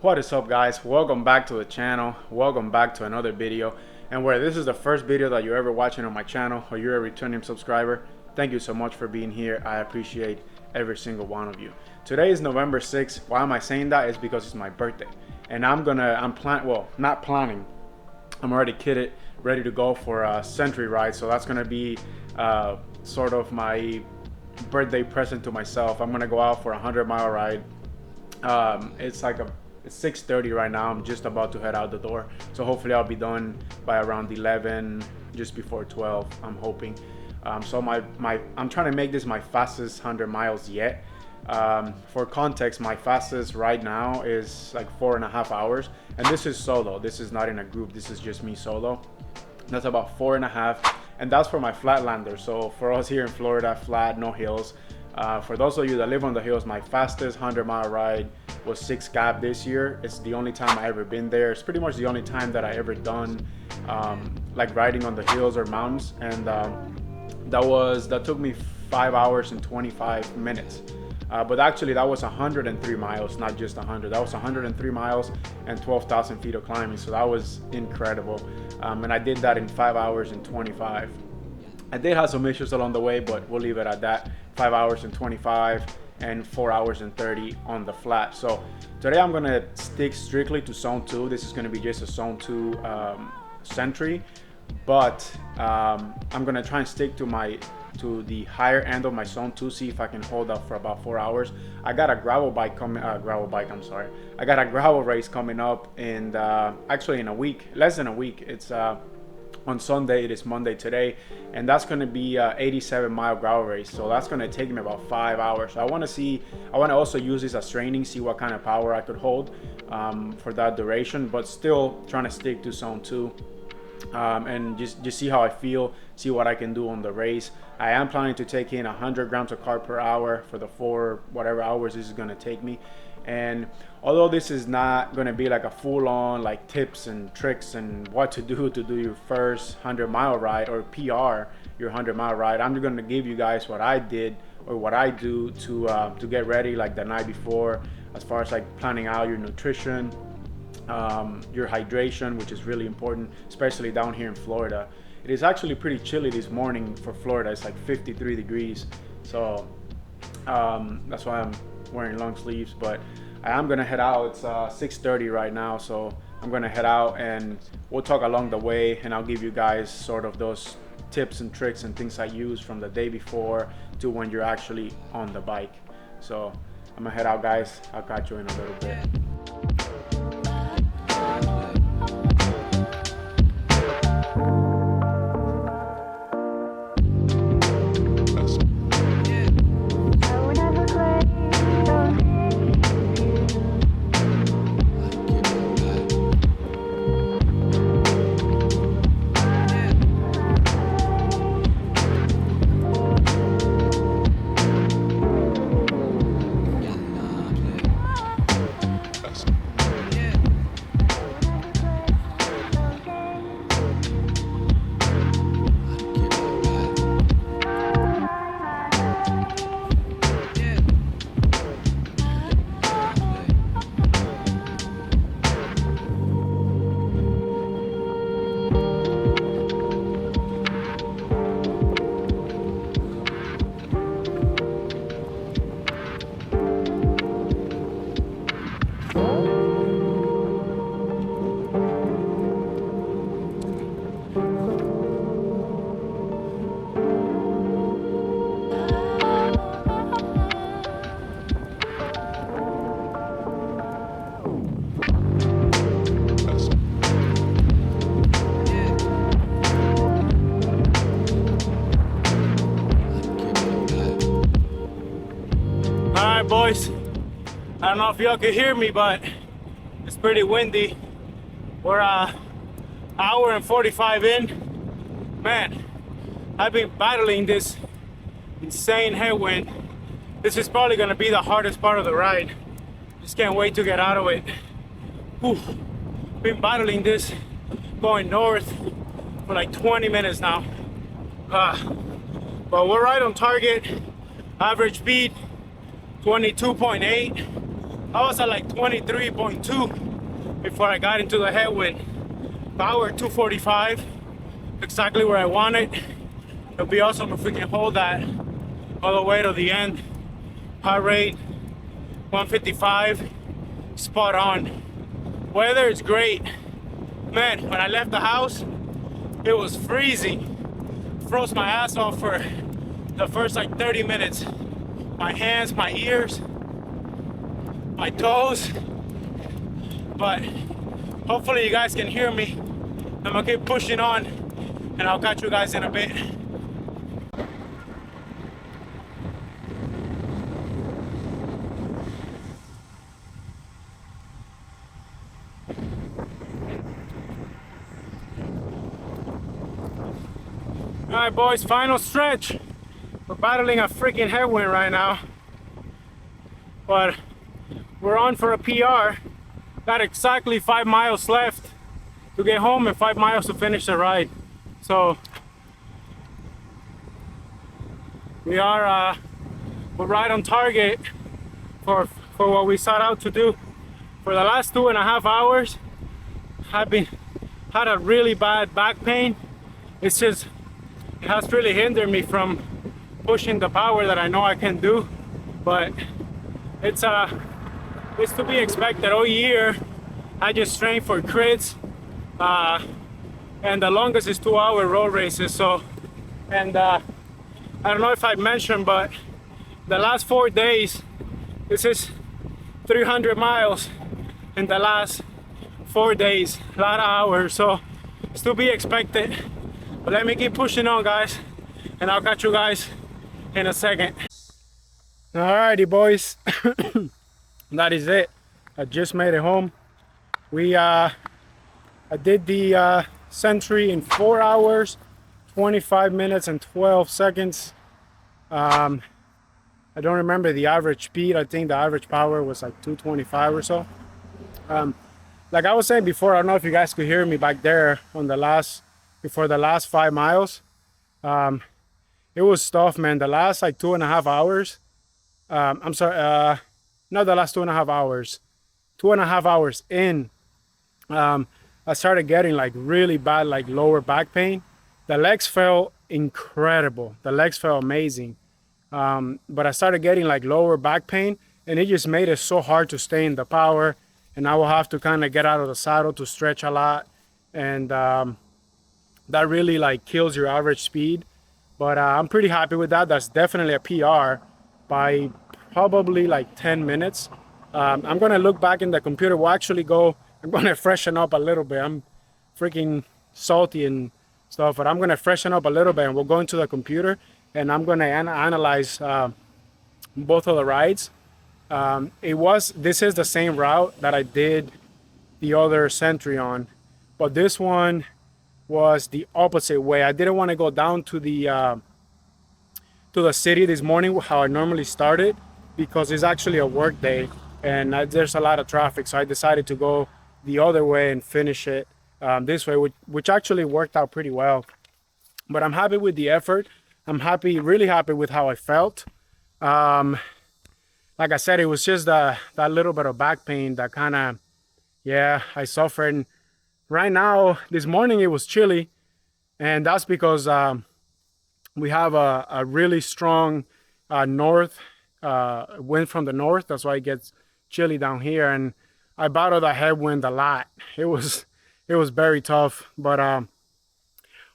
What is up, guys? Welcome back to the channel. Welcome back to another video. And where this is the first video that you're ever watching on my channel or you're a returning subscriber, thank you so much for being here. I appreciate every single one of you. Today is November 6th. Why am I saying that? It's because it's my birthday. And I'm not planning. I'm already kitted, ready to go for a century ride. So that's gonna be sort of my birthday present to myself. I'm gonna go out for a 100-mile ride. It's 6:30 right now. I'm just about to head out the door, so hopefully I'll be done by around 11, just before 12. I'm hoping. So I'm trying to make this my fastest 100 miles yet. For context, my fastest right now is like 4.5 hours, and this is solo. This is not in a group. This is just me solo. That's about 4.5, and that's for my flatlander. So for us here in Florida, flat, no hills. For those of you that live on the hills, my fastest 100-mile ride was 6 Gap this year. It's the only time I ever been there. It's pretty much the only time that I ever done like riding on the hills or mountains, and that took me 5 hours and 25 minutes. But actually that was 103 miles, not just 100. That was 103 miles and 12,000 feet of climbing. So that was incredible. And I did that in 5 hours and 25. I did have some issues along the way, but we'll leave it at that. 5 hours and 25 and 4 hours and 30 on the flat. So today I'm gonna stick strictly to zone 2. This is gonna be just a zone 2 century, but I'm gonna try and stick to the higher end of my zone 2, see if I can hold up for about 4 hours. I got a I got a gravel race coming up, and actually in a week, less than a week. It's on Sunday. It is Monday today, and that's going to be a 87-mile gravel race. So that's going to take me about 5 hours. So I want to also use this as training, see what kind of power I could hold for that duration, but still trying to stick to zone 2 and just see how I feel, see what I can do on the race. I am planning to take in 100 grams of carb per hour for the 4 whatever hours this is going to take me. And although this is not going to be like a full-on like tips and tricks and what to do your first 100-mile ride or PR your 100-mile ride, I'm going to give you guys what I did or what I do to get ready like the night before, as far as like planning out your nutrition, your hydration, which is really important, especially down here in Florida. It is actually pretty chilly this morning for Florida. It's like 53 degrees. So that's why I'm wearing long sleeves, but I am gonna head out. It's 6:30 right now, so I'm gonna head out and we'll talk along the way, and I'll give you guys sort of those tips and tricks and things I use from the day before to when you're actually on the bike. So I'm gonna head out, guys. I'll catch you in a little bit. Boys, I don't know if y'all can hear me, but it's pretty windy. We're hour and 45 in. Man, I've been battling this insane headwind. This is probably gonna be the hardest part of the ride. Just can't wait to get out of it. Whew. Been battling this going north for like 20 minutes now. But we're right on target. Average speed 22.8. I was at like 23.2 before I got into the headwind. Power 245, exactly where I want it. It'll be awesome if we can hold that all the way to the end. Heart rate 155, spot on. Weather is great. Man, when I left the house, it was freezing. Froze my ass off for the first like 30 minutes. My hands, my ears, my toes. But hopefully you guys can hear me. I'm gonna keep pushing on and I'll catch you guys in a bit. All right, boys, final stretch. We're battling a freaking headwind right now, but we're on for a PR. Got exactly 5 miles left to get home and 5 miles to finish the ride. So we're right on target for what we set out to do. For the last 2.5 hours, I've had a really bad back pain. It has really hindered me from pushing the power that I know I can do, but it's to be expected. All year I just train for crits, and the longest is 2-hour road races. So, and I don't know if I mentioned, but the last 4 days, this is 300 miles in the last 4 days, a lot of hours. So it's to be expected. But let me keep pushing on, guys, and I'll catch you guys in a second. Alrighty, boys. That is it. I just made it home. I did the Century in 4 hours, 25 minutes and 12 seconds. I don't remember the average speed. I think the average power was like 225 or so. Like I was saying before, I don't know if you guys could hear me back there on before the last 5 miles. It was tough, man. The last like 2.5 hours. I'm sorry, not the last 2.5 hours. 2.5 hours in, I started getting like really bad, like lower back pain. The legs felt incredible. The legs felt amazing. But I started getting like lower back pain, and it just made it so hard to stay in the power. And I will have to kind of get out of the saddle to stretch a lot. And that really like kills your average speed. But I'm pretty happy with that. That's definitely a PR by probably like 10 minutes. I'm gonna look back in the computer. We'll actually I'm gonna freshen up a little bit. I'm freaking salty and stuff, but I'm gonna freshen up a little bit and we'll go into the computer and I'm gonna analyze both of the rides. This is the same route that I did the other Century on, but this one was the opposite way. I didn't want to go down to the city this morning how I normally started, because it's actually a work day and there's a lot of traffic. So I decided to go the other way and finish it this way, which actually worked out pretty well. But I'm happy with the effort. I'm really happy with how I felt. Like I said, it was just that little bit of back pain that kind of, I suffered. Right now, this morning it was chilly, and that's because we have a really strong north wind from the north. That's why it gets chilly down here, and I battled the headwind a lot. It was very tough, but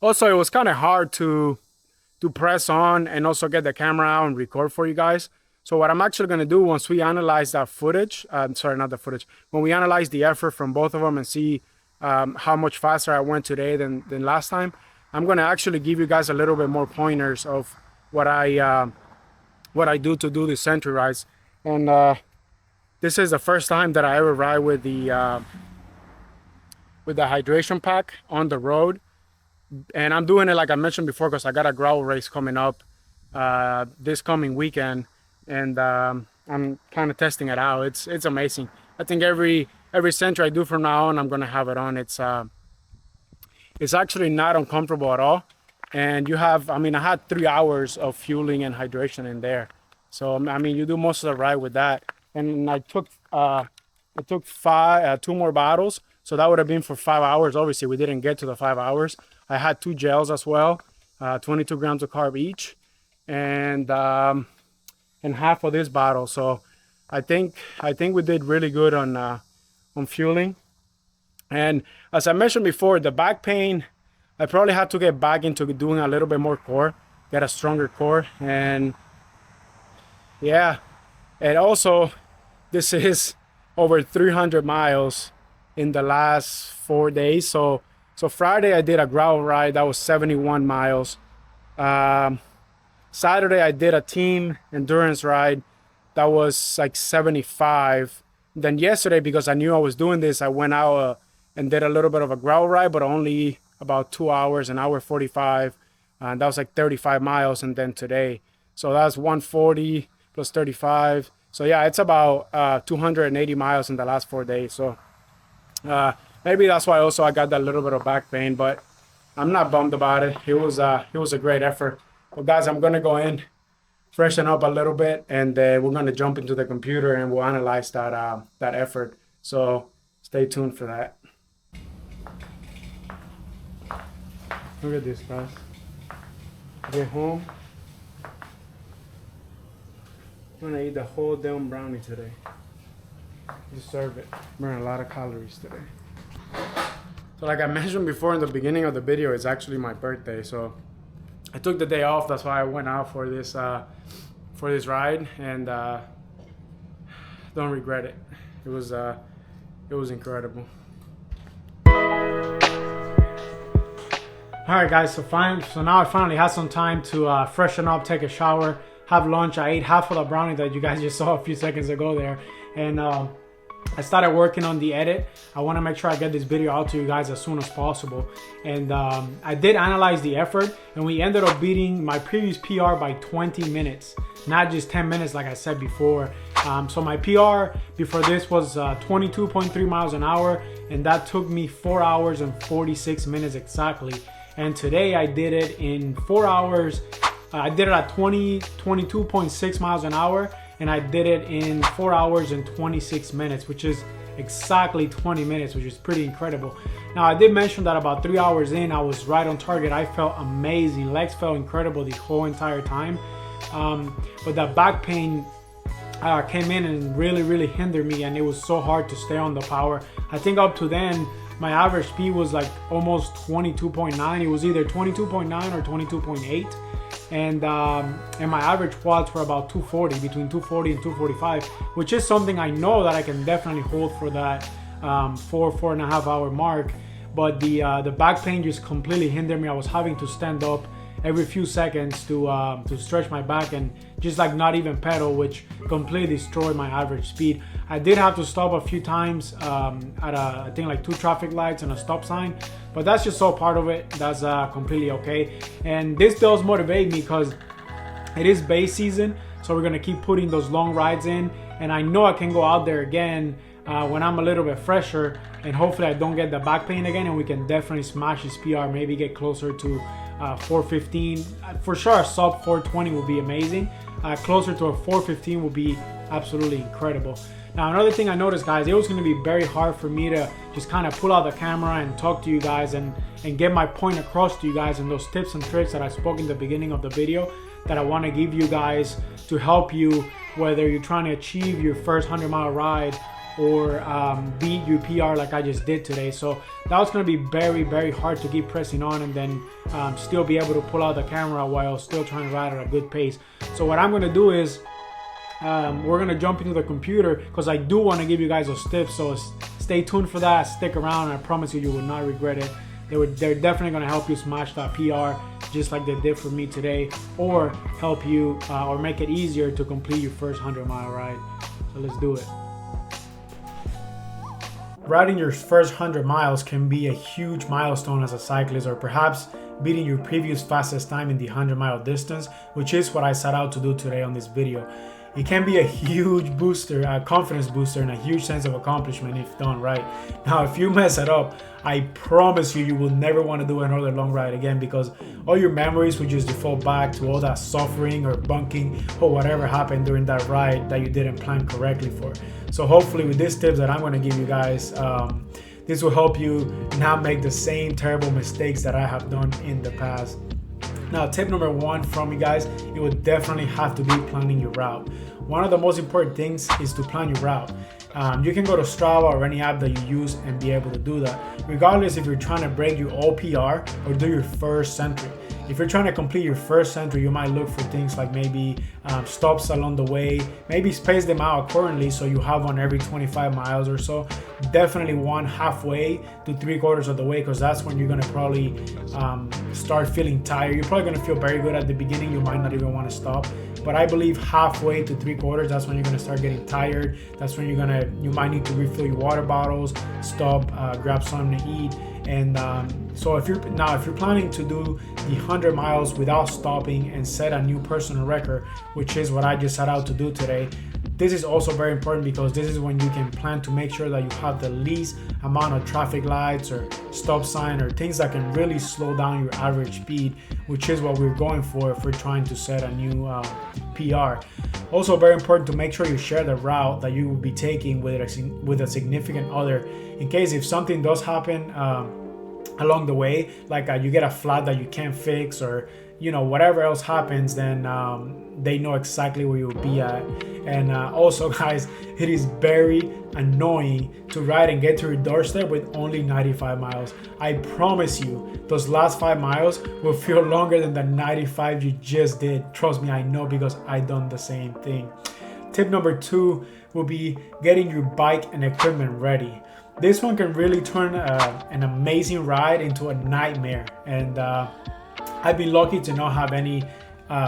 also it was kind of hard to press on and also get the camera out and record for you guys. So what I'm actually going to do once we analyze that footage, when we analyze the effort from both of them and see how much faster I went today than last time, I'm going to actually give you guys a little bit more pointers of what I do to do the Century rides. And this is the first time that I ever ride with the hydration pack on the road. And I'm doing it like I mentioned before because I got a gravel race coming up this coming weekend, and I'm kind of testing it out. It's amazing. I think every Century I do from now on, I'm gonna have it on. It's actually not uncomfortable at all. And I had 3 hours of fueling and hydration in there. So I mean, you do most of the ride with that. and I took two more bottles, so that would have been for 5 hours. Obviously, we didn't get to the 5 hours. I had 2 gels as well, 22 grams of carb each, and half of this bottle. So I think we did really good on fueling. And as I mentioned before, the back pain, I probably had to get back into doing a little bit more core, get a stronger core, and yeah. And also, this is over 300 miles in the last 4 days. So Friday I did a gravel ride that was 71 miles. Saturday I did a team endurance ride that was like 75. Then yesterday, because I knew I was doing this, I went out and did a little bit of a gravel ride, but only about 2 hours, an hour 45, and that was like 35 miles. And then today, so that's 140 plus 35. So yeah, it's about 280 miles in the last 4 days. So maybe that's why also I got that little bit of back pain, but I'm not bummed about it. It was a great effort. Well, guys, I'm gonna go in, freshen up a little bit, and we're gonna jump into the computer and we'll analyze that effort. So stay tuned for that. Look at this, guys. Get home. I'm gonna eat the whole damn brownie today. Deserve it. Burn a lot of calories today. So like I mentioned before in the beginning of the video, it's actually my birthday. So I took the day off. That's why I went out for this ride, and don't regret it. It was incredible. All right, guys. So now I finally had some time to freshen up, take a shower, have lunch. I ate half of the brownie that you guys just saw a few seconds ago there, and I started working on the edit. I want to make sure I get this video out to you guys as soon as possible. And I did analyze the effort, and we ended up beating my previous PR by 20 minutes, not just 10 minutes like I said before. So my PR before this was 22.3 miles an hour, and that took me 4 hours and 46 minutes exactly. And today I did it in 4 hours. I did it at 22.6 miles an hour, and I did it in 4 hours and 26 minutes, which is exactly 20 minutes, which is pretty incredible. Now, I did mention that about 3 hours in, I was right on target. I felt amazing. Legs felt incredible the whole entire time. But that back pain came in and really hindered me, and it was so hard to stay on the power. I think up to then, my average speed was like almost 22.9. It was either 22.9 or 22.8. And my average watts were about 240, between 240 and 245, which is something I know that I can definitely hold for that 4.5 hour mark. But the back pain just completely hindered me. I was having to stand up every few seconds to stretch my back and just like not even pedal, which completely destroyed my average speed. I did have to stop a few times at I think like 2 traffic lights and a stop sign, but that's just all part of it. That's completely okay. And this does motivate me because it is base season, so we're gonna keep putting those long rides in, and I know I can go out there again when I'm a little bit fresher, and hopefully I don't get the back pain again, and we can definitely smash this PR, maybe get closer to 415. For sure, a sub 420 will be amazing. Closer to a 415 will be absolutely incredible. Now, another thing I noticed, guys, it was going to be very hard for me to just kind of pull out the camera and talk to you guys and get my point across to you guys, and those tips and tricks that I spoke in the beginning of the video that I want to give you guys to help you, whether you're trying to achieve your first 100-mile ride or beat your PR like I just did today. So that was going to be very hard to keep pressing on and then still be able to pull out the camera while still trying to ride at a good pace. So what I'm going to do is we're going to jump into the computer because I do want to give you guys those tips. So stay tuned for that. Stick around, and I promise you, you will not regret it. They're definitely going to help you smash that PR just like they did for me today, or help you or make it easier to complete your first 100-mile ride. So let's do it. Riding your first 100 miles can be a huge milestone as a cyclist, or perhaps beating your previous fastest time in the 100-mile distance, which is what I set out to do today on this video. it can be a huge booster, a confidence booster, and a huge sense of accomplishment if done right. Now, if you mess it up, I promise you, you will never want to do another long ride again, because all your memories will just default back to all that suffering or bunking or whatever happened during that ride that you didn't plan correctly for. So hopefully with these tips that I'm going to give you guys, this will help you not make the same terrible mistakes that I have done in the past. Now, tip number 1 from you guys, it would definitely have to be planning your route. One of the most important things is to plan your route. You can go to Strava or any app that you use and be able to do that, regardless if you're trying to break your OPR or do your first century. If you're trying to complete your first century, you might look for things like maybe stops along the way, maybe space them out accordingly so you have one every 25 miles or so. Definitely one halfway to 3/4 of the way, because that's when you're going to probably start feeling tired. You're probably going to feel very good at the beginning. You might not even want to stop. But I believe halfway to 3/4, that's when you're gonna start getting tired. That's when you might need to refill your water bottles, stop, grab something to eat. And so if you're planning to do the 100 miles without stopping and set a new personal record, which is what I just set out to do today, this is also very important, because this is when you can plan to make sure that you have the least amount of traffic lights or stop sign or things that can really slow down your average speed, which is what we're going for if we're trying to set a new PR. Also very important to make sure you share the route that you will be taking with a significant other, in case if something does happen along the way, like you get a flat that you can't fix, or whatever else happens, then they know exactly where you'll be at. And also, guys, it is very annoying to ride and get to your doorstep with only 95 miles. I promise you, those last 5 miles will feel longer than the 95 you just did. Trust me, I know, because I done the same thing. Tip number 2 will be getting your bike and equipment ready. This one can really turn an amazing ride into a nightmare. And I've been lucky to not have any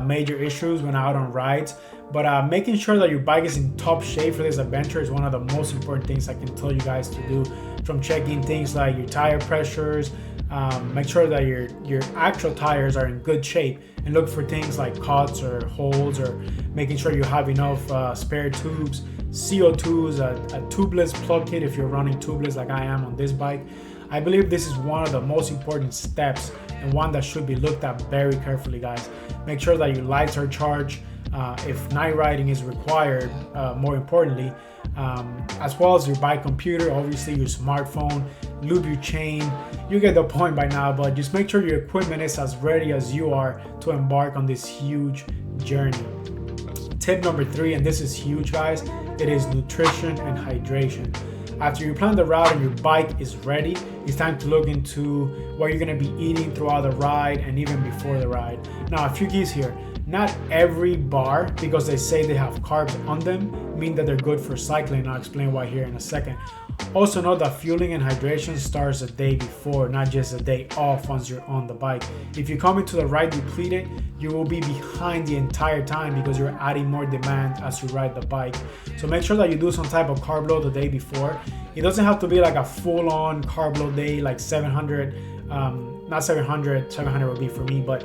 major issues when out on rides, but making sure that your bike is in top shape for this adventure is one of the most important things I can tell you guys to do. From checking things like your tire pressures, make sure that your actual tires are in good shape, and look for things like cuts or holes, or making sure you have enough spare tubes, CO2s, a tubeless plug kit if you're running tubeless like I am on this bike. I believe this is one of the most important steps, and one that should be looked at very carefully, guys. Make sure that your lights are charged if night riding is required, more importantly, as well as your bike computer, obviously your smartphone, lube your chain. You get the point by now, but just make sure your equipment is as ready as you are to embark on this huge journey. Tip number 3, and this is huge, guys, it is nutrition and hydration. After you plan the route and your bike is ready, it's time to look into what you're going to be eating throughout the ride and even before the ride. Now, a few keys here. Not every bar, because they say they have carbs on them, mean that they're good for cycling. I'll explain why here in a second. Also note that fueling and hydration starts a day before, not just a day off once you're on the bike. If you come into the ride depleted, you will be behind the entire time, because you're adding more demand as you ride the bike. So make sure that you do some type of carb load the day before. It doesn't have to be like a full-on carb load day, like 700, not 700 would be for me, but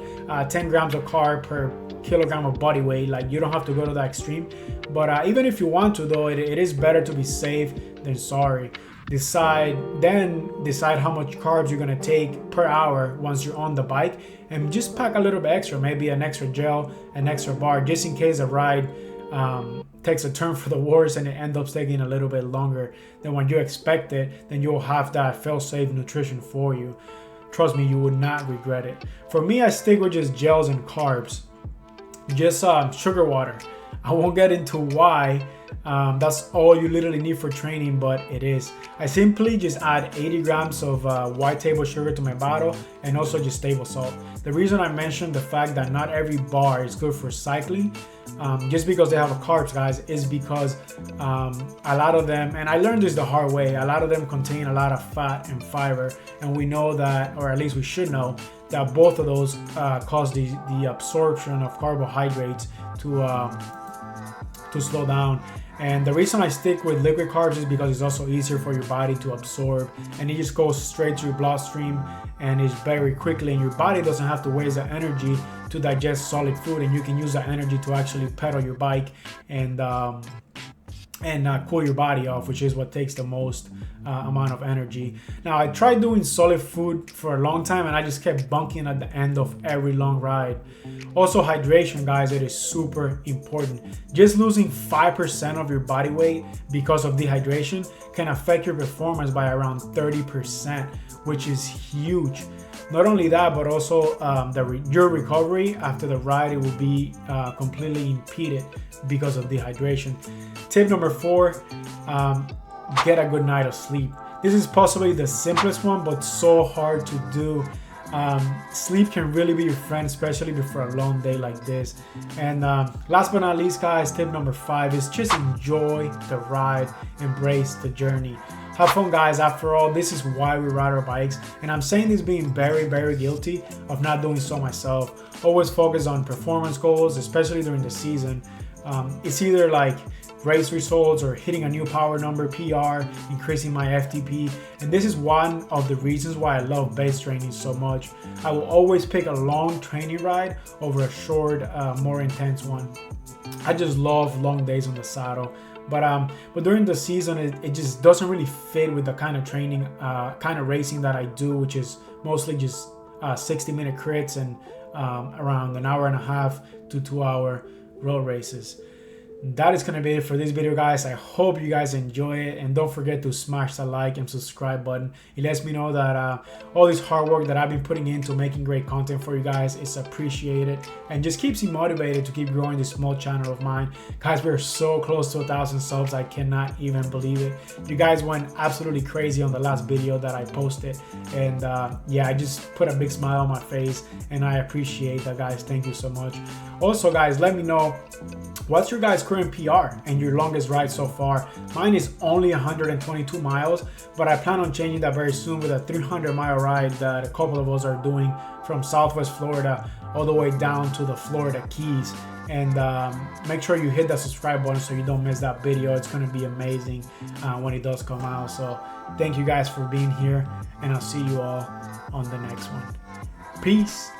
10 grams of carb per kilogram of body weight. Like, you don't have to go to that extreme, but even if you want to, though, it is better to be safe than sorry. Decide how much carbs you're going to take per hour once you're on the bike, and just pack a little bit extra, maybe an extra gel, an extra bar, just in case the ride takes a turn for the worse and it ends up taking a little bit longer than what you expected. Then you'll have that fail-safe nutrition for you. Trust me, you would not regret it. For me, I stick with just gels and carbs, just sugar water. I won't get into why. That's all you literally need for training, but it is. I simply just add 80 grams of white table sugar to my bottle, and also just table salt. The reason I mentioned the fact that not every bar is good for cycling, just because they have a carbs, guys, is because a lot of them, and I learned this the hard way, a lot of them contain a lot of fat and fiber, and we know that, or at least we should know, that both of those cause the absorption of carbohydrates to slow down. And the reason I stick with liquid carbs is because it's also easier for your body to absorb, and it just goes straight to your bloodstream and is very quickly, and your body doesn't have to waste the energy to digest solid food, and you can use that energy to actually pedal your bike and cool your body off, which is what takes the most amount of energy. Now, I tried doing solid food for a long time, and I just kept bunking at the end of every long ride. Also, hydration, guys, it is super important. Just losing 5% of your body weight because of dehydration can affect your performance by around 30%, which is huge. Not only that, but also your recovery after the ride, it will be completely impeded because of dehydration. Tip number 4, get a good night of sleep. This is possibly the simplest one, but so hard to do. Sleep can really be your friend, especially before a long day like this. And last but not least, guys, tip number 5 is just enjoy the ride, embrace the journey. Have fun, guys. After all, this is why we ride our bikes, and I'm saying this being very, very guilty of not doing so myself. Always focus on performance goals, especially during the season. It's either like race results or hitting a new power number, PR, increasing my FTP, and this is one of the reasons why I love base training so much. I will always pick a long training ride over a short, more intense one. I just love long days on the saddle. But during the season, it just doesn't really fit with the kind of training, kind of racing that I do, which is mostly just 60-minute crits and around an hour and a half to 2-hour road races. That is going to be it for this video, guys. I hope you guys enjoy it, and don't forget to smash that like and subscribe button. It lets me know that all this hard work that I've been putting into making great content for you guys is appreciated, and just keeps me motivated to keep growing this small channel of mine. Guys, we're so close to 1,000 subs. I cannot even believe it. You guys went absolutely crazy on the last video that I posted, and yeah, I just put a big smile on my face, and I appreciate that, guys. Thank you so much. Also, guys, let me know what's your guys' current PR and your longest ride so far. Mine is only 122 miles, but I plan on changing that very soon with a 300-mile ride that a couple of us are doing from Southwest Florida all the way down to the Florida Keys. And make sure you hit that subscribe button so you don't miss that video. It's going to be amazing when it does come out. So thank you guys for being here, and I'll see you all on the next one. Peace.